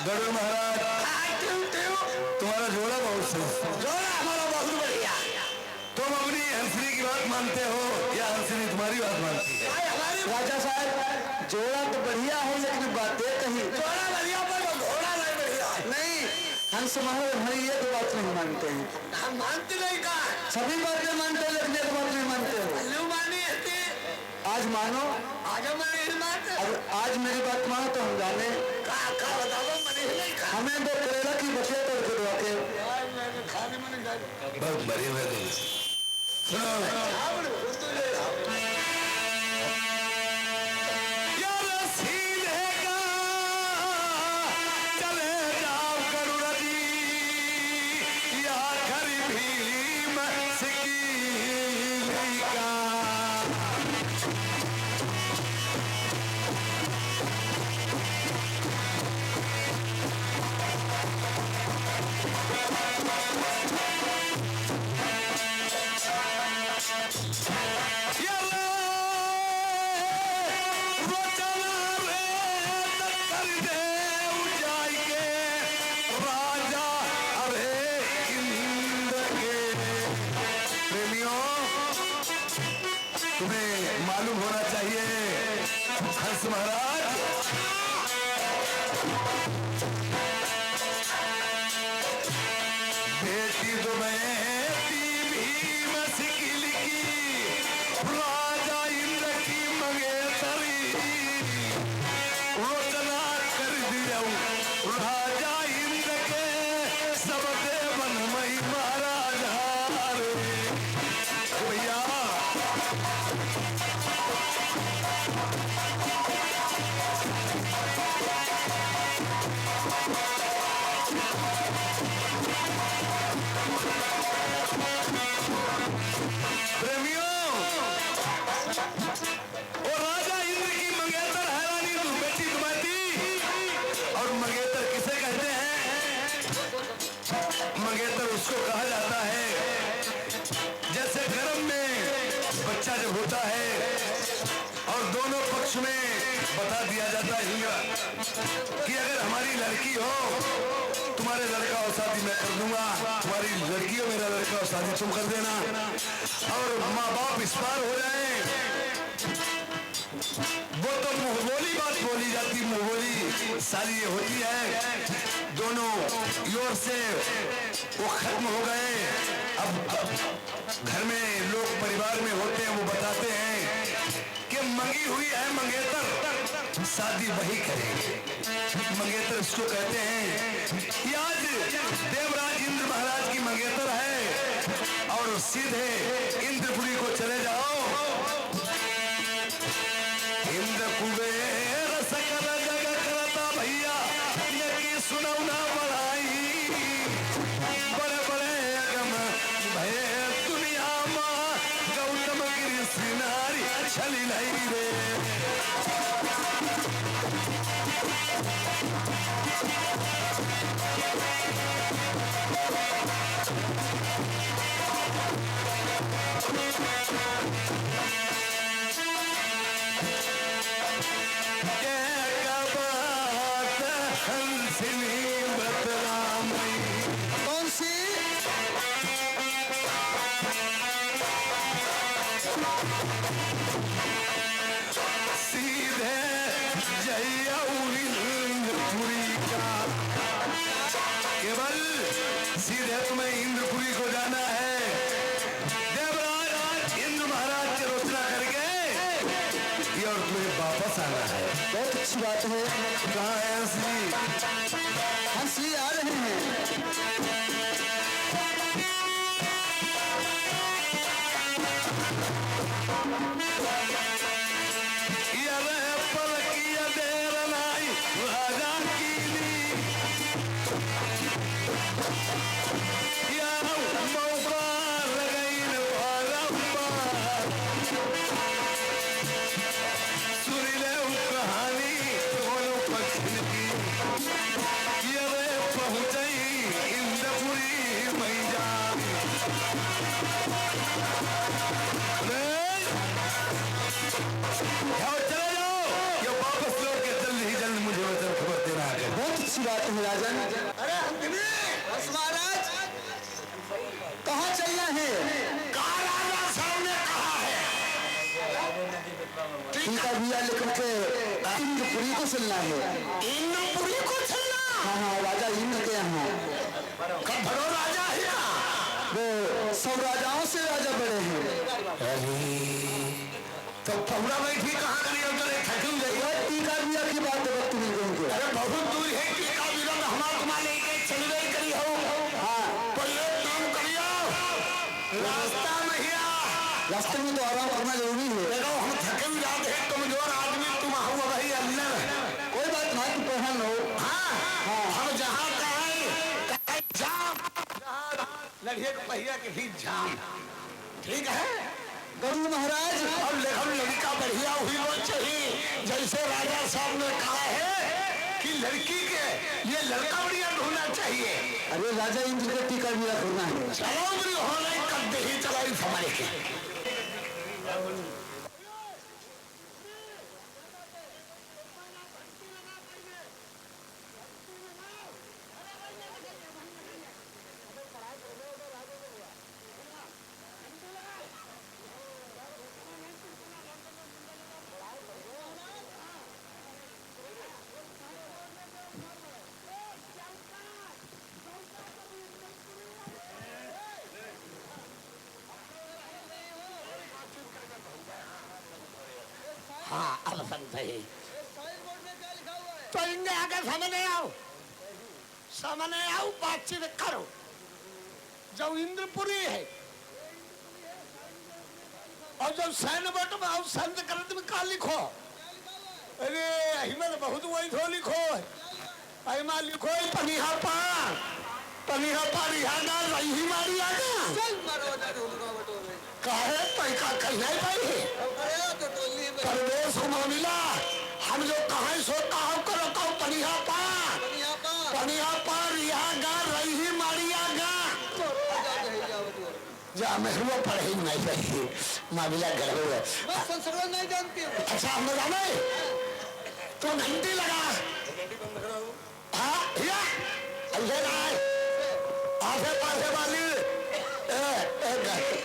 गरुड़ महाराज तुम्हारा जोड़ा बहुत सही, जोड़ा हमारा बहुत बढ़िया। तुम अपनी हंसनी की बात मानते हो या हंसनी तुम्हारी बात मानती है? राजा साहब जोड़ा तो बढ़िया है लेकिन बातें कही जोड़ा बढ़िया पर घोड़ा नहीं बढ़िया। नहीं हंस महाराज हमारी एक बात नहीं मानते हैं। हम मानते नहीं का सभी बातें मानते हैं लेकिन एक बात नहीं मानते हो। मानी आज मानो आज आज मेरी बात मानो तो हम जाने हमें दो करेला की बचिया करके दो आके बहुत बढ़िया है। तुम्हें मालूम होना चाहिए हंस महाराज, बेटी तो बेटी भीम सिकिल की, राजा इंद्र की मंगेतरी, रोचना कर दिया राजा इंद्र के सब देवन मई महाराजा भैया। उसको कहा जाता है जैसे गर्भ में बच्चा जब होता है और दोनों पक्ष में बता दिया जाता है कि अगर हमारी लड़की हो तुम्हारे लड़का और शादी मैं कर दूंगा, तुम्हारी लड़की हो मेरा लड़का और शादी तुम कर देना, और माँ बाप इस पार हो जाए। वो तो मुंह बोली बात बोली जाती, मुंह बोली सारी ये होती है, दोनों योर से वो खत्म हो गए। अब घर में लोग परिवार में होते हैं, वो बताते हैं कि मंगी हुई है मंगेतर, शादी वही करेंगे। मंगेतर इसको कहते हैं कि आज देवराज इंद्र महाराज की मंगेतर है और सीधे इंद्रपुरी को चले जाओ। इंद्र कुबेर सकल जग करता भैया ये सुनौना बढ़ाई, बड़े बड़े अगम भय दुनिया माँ गौतम गिरी नारी छली नहीं रे। कौन सी सीधे इंद्रपुरी का, केवल सीधे तुम्हें इंद्रपुरी को जाना है। देवराज इंद्र महाराज की रोचना करके और तुम्हें वापस आना है। बहुत अच्छी बात है। कहाँ है हंसली? हंसली आ रहे हैं। बात है राजन। अरे अंजनी महाराज कहाँ चलना है? कहा राजा साहब ने कहा है टीका भैया लेकर के इंद्रपुरी को चलना है। इंद्रपुरी को चलना? हाँ हाँ, राजा इंद्र के यहाँ। कब भरो राजा है वो सब राजाओं से राजा बड़े हैं। तो पहुरा बैठी कहाँ करी उतरे थकी गई? टीका भैया की बात वक्त नहीं करेंगे। अरे बहुत दूर है टीका बिना हमारा तुम्हारा लेके चल गई करी हो। हाँ तो ये काम करियो रास्ता नहीं आ। रास्ते में तो आराम करना जरूरी है। देखो हम थके भी जाते हैं, कमजोर आदमी तुम हुआ भाई अंदर। कोई बात ना, तुम पहन लो। हाँ हम जहाँ कहें जाम, लड़िए पहिया के भी जाम, ठीक है। गरुड़ महाराज अब हम लड़का बढ़िया हुई वो चाहिए, जैसे राजा साहब ने कहा है कि लड़की के ये लड़का बढ़िया ढूंढना चाहिए। अरे राजा इंद्र का टीका भैया करना है। चलो भी होना कर दे ही चलाई हमारे के। हाँ अब समझे तो इनके आगे सामने आओ बातचीत करो। जब इंद्रपुरी है और जब सैन्य बट में आओ संत करत में का लिखो। अरे अहिमत बहुत वही थो लिखो अहिमा लिखो पनिहा पार यहाँ रही मारी आगा काहे पैका कहना पाई परवेश को मामिला हम जो कहा सो कहा करो कहो पनिहा पार यहाँ गा रही मारिया गा जा मैं हुआ पढ़े नहीं रही मामिला घर हुआ संस्कृत नहीं जानती। अच्छा हम जाने तो घंटी लगा। हाँ भैया ऐसे ना आसे पासे वाली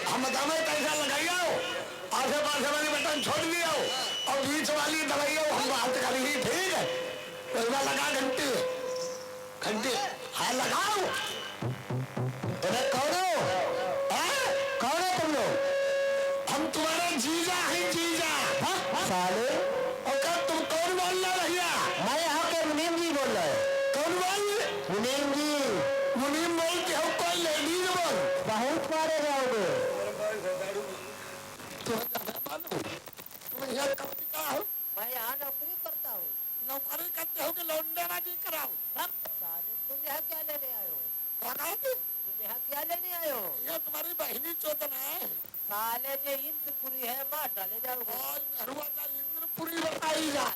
हम बतावे पैसा लगाइयो, आसे पासे वाली बटन छोड़ दियो और बीच वाली दवाइयो हम बात करी ही, ठीक है। तो लगा घंटी हाँ लगाओ। अरे कौन हो तुम लोग? हम तुम्हारे जीजा हैं जीजा। साले और कब तुम कौन बोल रहा भैया? मैं यहाँ के मुनीम जी बोल रहे हैं। कौन बोल? मुनीम जी। मुनीम बोल के हो कोई लेडीज बोल? बहुत मारे जाओगे। तुम यहाँ कब का हो? मैं यहाँ नौकरी करता हूँ। नौकरी करते हो कि लौंडेबाजी कराओ? साले तुम यहाँ क्या लेने आए हो? कौन है तुम? तुम यहाँ क्या लेने आए हो? ये तुम्हारी बहनी चोदना है। साले जो इंद्रपुरी है मार डाले जाओगे। और नरुआ का इंद्रपुरी बताई जा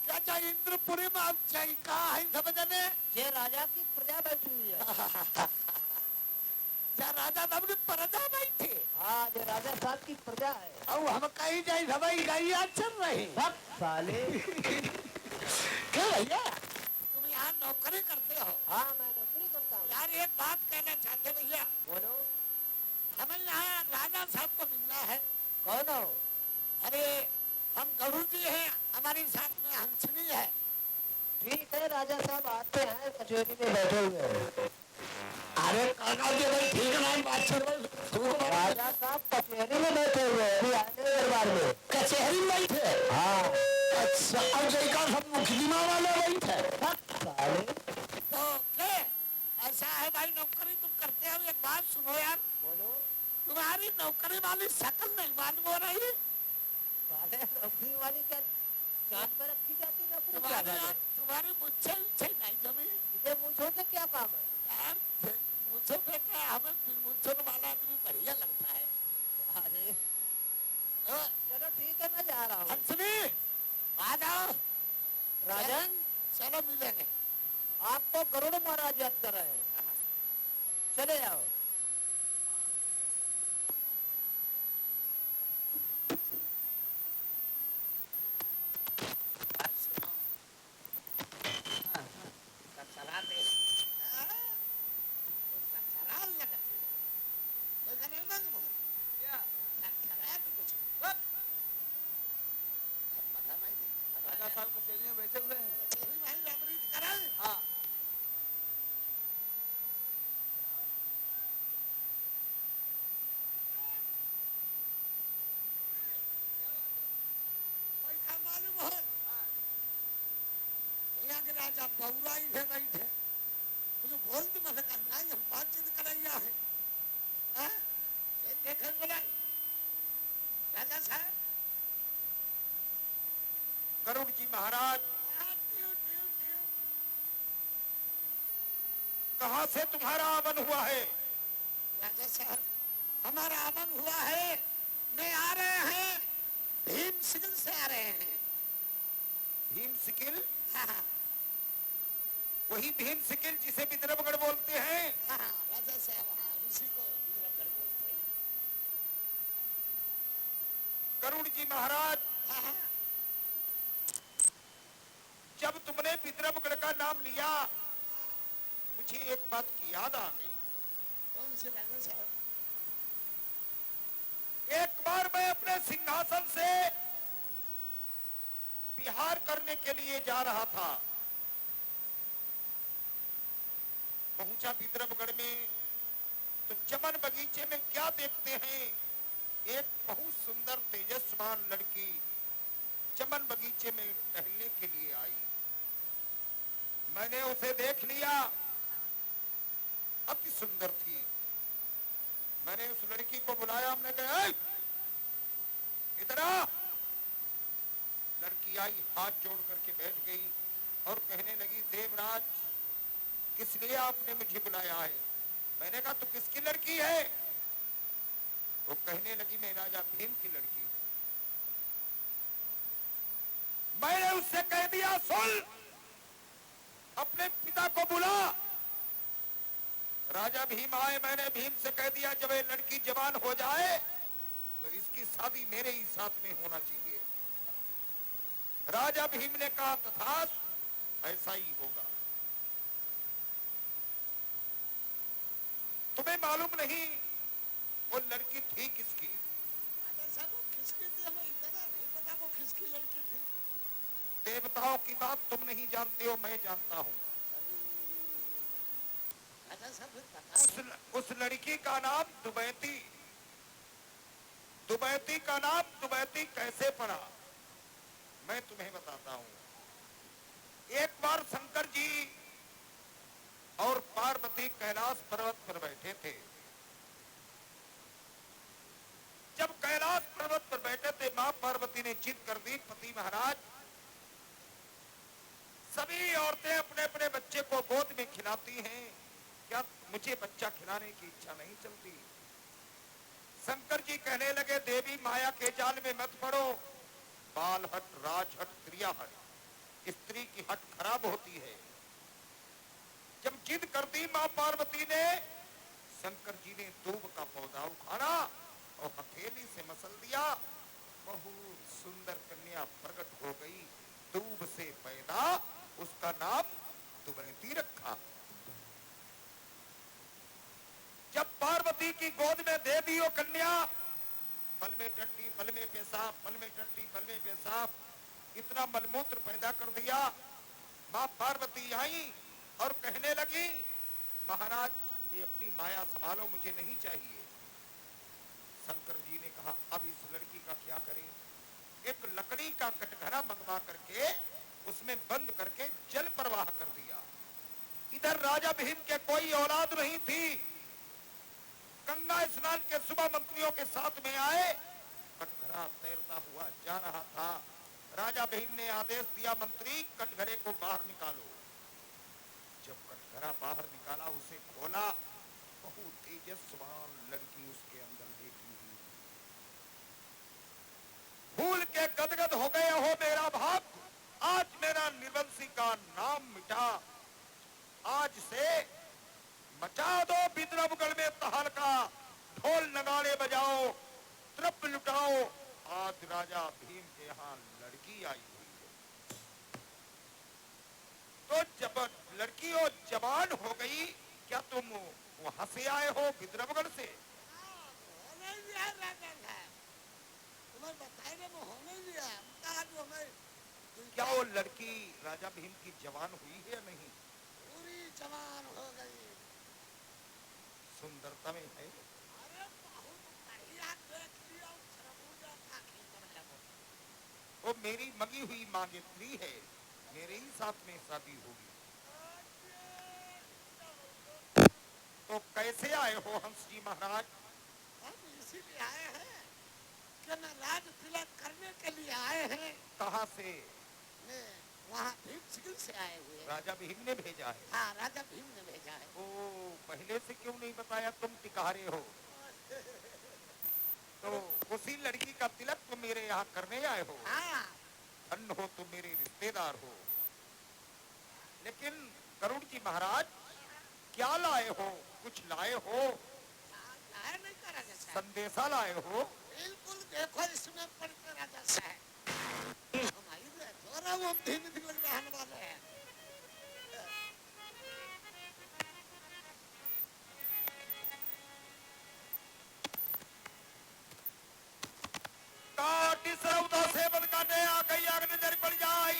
क्या चाहिए इंद्रपुरी में? अब चाहिए कहा है समझने? ये राजा की प्रजा बैठी हुई है। क्या राजा अपनी प्रजा नहीं थे? हाँ ये राजा साहब की प्रजा है। अब हम कहीं जाए हवाई गाड़ियाँ चल रही साले क्या भैया तुम यहाँ नौकरी करते हो? हाँ मैं नौकरी करता हूँ। यार एक बात कहना चाहते भैया, बोलो। हमें यहाँ राजा साहब को मिलना है। कौन हो? अरे हम गरुड़ जी हैं, हमारे साथ में हंसनी है। ठीक है राजा साहब आते हैं, कचहरी में बैठे हुए हैं। अरे काका जी भाई ठीक है बात चल राजा साहब कचहरी में बैठे हुए हैं, अभी आने दरबार में। कचहरी में बैठे? हाँ। अच्छा और जयका सब मुखिमा वाले बैठे? साले तो क्या ऐसा है भाई नौकरी तुम करते हो? एक बात सुनो यार, बोलो। तुम्हारी नौकरी वाली शक्ल नहीं मालूम हो रही। साले नौकरी वाली क्या जान में रखी जाती नौकरी? क्या बात है? तुम्हारी मुझसे नहीं जमी। इधर मुझे से क्या काम है? यार मुझसे क्या हमें मुझसे वाला आदमी बढ़िया लगता है। अरे चलो ठीक है मैं जा रहा हूँ। हंसनी आ जाओ। राजन चलो मिलेंगे। आपको गरुड़ महाराज याद कर रहे हैं, चले जाओ। राजा बउराई है बैठे मुझे बोल दे मैंने कहा नहीं हम बातचीत करैया है हाँ? ये देखे बोला राजा साहब गरुड़ जी महाराज कहाँ से तुम्हारा आगमन हुआ है? राजा साहब हमारा आगमन हुआ है मैं आ रहे हैं भीम सिकल से आ रहे हैं। भीम सिकिल? हाँ वही भीम सिकिल जिसे विद्रवगढ़ बोलते हैं? हाँ राजा साहब हाँ उसी को विद्रवगढ़ बोलते हैं। गरुड़ जी महाराज हाँ जब तुमने विद्रवगढ़ का नाम लिया मुझे एक बात की याद आ गई। कौन से राजा साहब? एक बार मैं अपने सिंहासन से विहार करने के लिए जा रहा था। पहुंचा विद्रवगढ़ में तो चमन बगीचे में क्या देखते हैं, एक बहुत सुंदर तेजस्वान लड़की चमन बगीचे में टहलने के लिए आई। मैंने उसे देख लिया, अति सुंदर थी। मैंने उस लड़की को बुलाया, हमने कहा इधर आ। लड़की आई, हाथ जोड़ करके बैठ गई और कहने लगी देवराज किस लिए आपने मुझे बुलाया है? मैंने कहा तू किसकी लड़की है? वो कहने लगी मैं राजा भीम की लड़की हूं। मैंने उससे कह दिया सुन अपने पिता को बुला। राजा भीम आए, मैंने भीम से कह दिया जब ये लड़की जवान हो जाए तो इसकी शादी मेरे ही साथ में होना चाहिए। राजा भीम ने कहा तथास्तु ऐसा ही होगा। तुम्हें मालूम नहीं वो लड़की थी किसकी? राजा साहब वो किसकी थी हमें इतना नहीं पता वो किसकी लड़की थी। देवताओं की बात तुम नहीं जानते हो, मैं जानता हूं। राजा साहब उस लड़की का नाम दुबैती। दुबैती का नाम दुबैती कैसे पड़ा मैं तुम्हें बताता हूं। एक बार शंकर जी और पार्वती कैलाश पर्वत पर बैठे थे। जब कैलाश पर्वत पर बैठे थे मां पार्वती ने जिद कर दी पति महाराज सभी औरतें अपने अपने बच्चे को गोद में खिलाती हैं, क्या मुझे बच्चा खिलाने की इच्छा नहीं चलती? शंकर जी कहने लगे देवी माया के जाल में मत पड़ो। बाल हट, राज हट, क्रिया हट। स्त्री की हट खराब होती है। जब जिद कर दी मां पार्वती ने, शंकर जी ने दूब का पौधा उखाड़ा और हथेली से मसल दिया। बहुत सुंदर कन्या प्रकट हो गई। दूब से पैदा, उसका नाम दुबैती रखा। जब पार्वती की गोद में दे दी वो कन्या, पल में टट्टी, पल में पेशाब, पल में टट्टी, पल में पेशाब, इतना मलमूत्र पैदा कर दिया। मां पार्वती आई और कहने लगी महाराज ये अपनी माया संभालो, मुझे नहीं चाहिए। शंकर जी ने कहा अब इस लड़की का क्या करें? एक लकड़ी का कटघरा मंगवा करके उसमें बंद करके जल प्रवाह कर दिया। इधर राजा भीम के कोई औलाद नहीं थी। गंगा स्नान के सुबह मंत्रियों के साथ में आए, कटघरा तैरता हुआ जा रहा था। राजा भीम ने आदेश दिया मंत्री कटघरे को बाहर निकालो। जब कटघरा बाहर निकाला, उसे खोला, बहुत तेजस्वान लड़की उसके अंदर लेटी हुई। भूल के गदगद हो गए हो मेरा भाग, आज मेरा निर्वंशी का नाम मिटा। आज से मचा दो विद्रवगढ़ में तहलका, ढोल नगाड़े बजाओ, द्रव्य लुटाओ। आज राजा भीम के यहाँ लड़की आई हुई है। तो जब लड़की और जवान हो गई, क्या तुम वहां से आए हो विद्रवगढ़ से? होने दिया राजा साहब, तुम्हें बताए ना वो होने दिया। जो हमें क्या वो लड़की राजा भीम की जवान हुई है या नहीं? पूरी जवान हो गई। सुंदरता में है? अरे बहुत बढ़िया देख लिया, खरबूजा था खींचने लगो। वो मेरी मगी हुई मांगेत्री है, मेरे ही साथ में शादी होगी। तो कैसे आए हो हंस जी महाराज? हम इसीलिए आए हैं कि न राज तिलक करने के लिए आए हैं, कहाँ से? ने वहाँ भीम सिंह से आए हुए हैं। राजा भीम ने भेजा है? हाँ, राजा भीम ने भेजा है। ओ, पहले से क्यों नहीं बताया? तुम टिकारे हो। तो उसी लड़की का तिलक तुम मेरे यहाँ करने आए हो? हाँ, धन हो, तुम मेरे रिश्तेदार हो। लेकिन गरुड़ जी महाराज, क्या लाए हो? कुछ लाए हो? लाया नहीं का राजा साहब? संदेशा लाए हो? बिल्कुल, देखो इसमें पढ़ के राजा साहब हम आई हुए थोड़ा वो भीम तिलक रहने वाले हैं। काटी सरौदा सेवन काटे आ गई आग नजर पड़ जाई।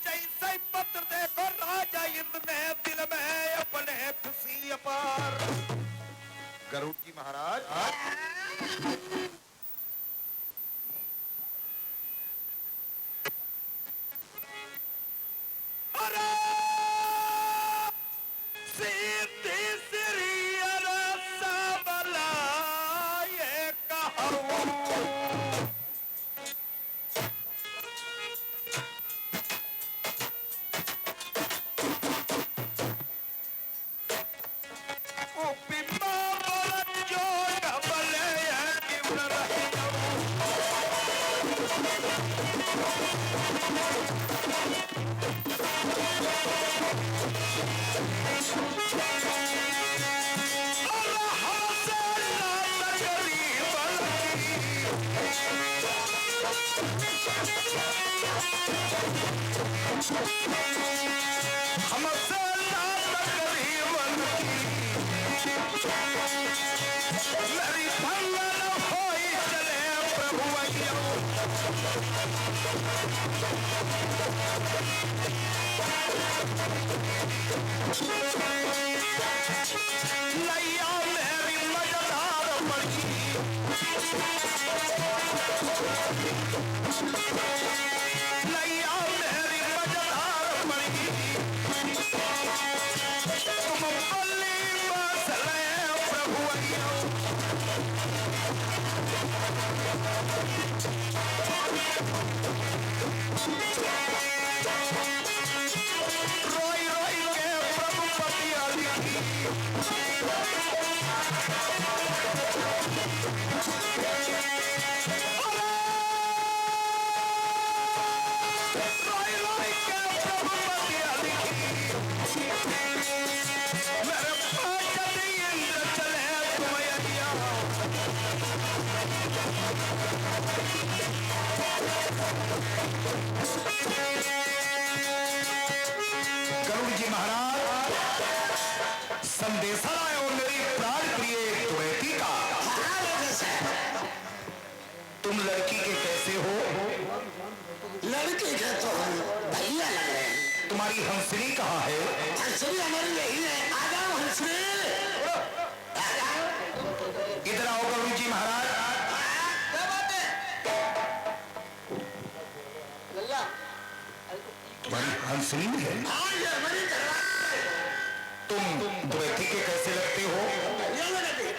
जैसे ही पत्र देखो राजा इंद्र ने दिल में अपने खुशी अपार। गरुड़ जी महाराज, अरे सीधी सिरी अरे सबला ये कहूं। ओ पिम्मा बोलन जो डबले है क्यों न रही नैया मेरी मजेदार पड़ी। नैया मेरी मजेदार पड़ी। तुम बल्ली बसले प्रभु अय्या। रोई रोई के प्रभु पति अली। रोई रोई के प्रभु पति अली। मेरे पास इंद्र चले तुम अय्या। गरुड़ जी महाराज, संदेशा लाए हो मेरी प्राण प्रिय द्वैती का। तुम लड़की के कैसे हो? लड़की के तो हम भैया लग रहे हैं। तुम्हारी हंसनी कहाँ है? हंसरी हमारी यही है। आ जाओ हंसरी। इधर आओ गरुड़ जी महाराज। क्या बात है? लल्ला, तुम्हारी हंसनी भी है? हाँ, ये हमारी दरबार है। तुम द्वैती के कैसे लगते हो? भैया लगते हैं।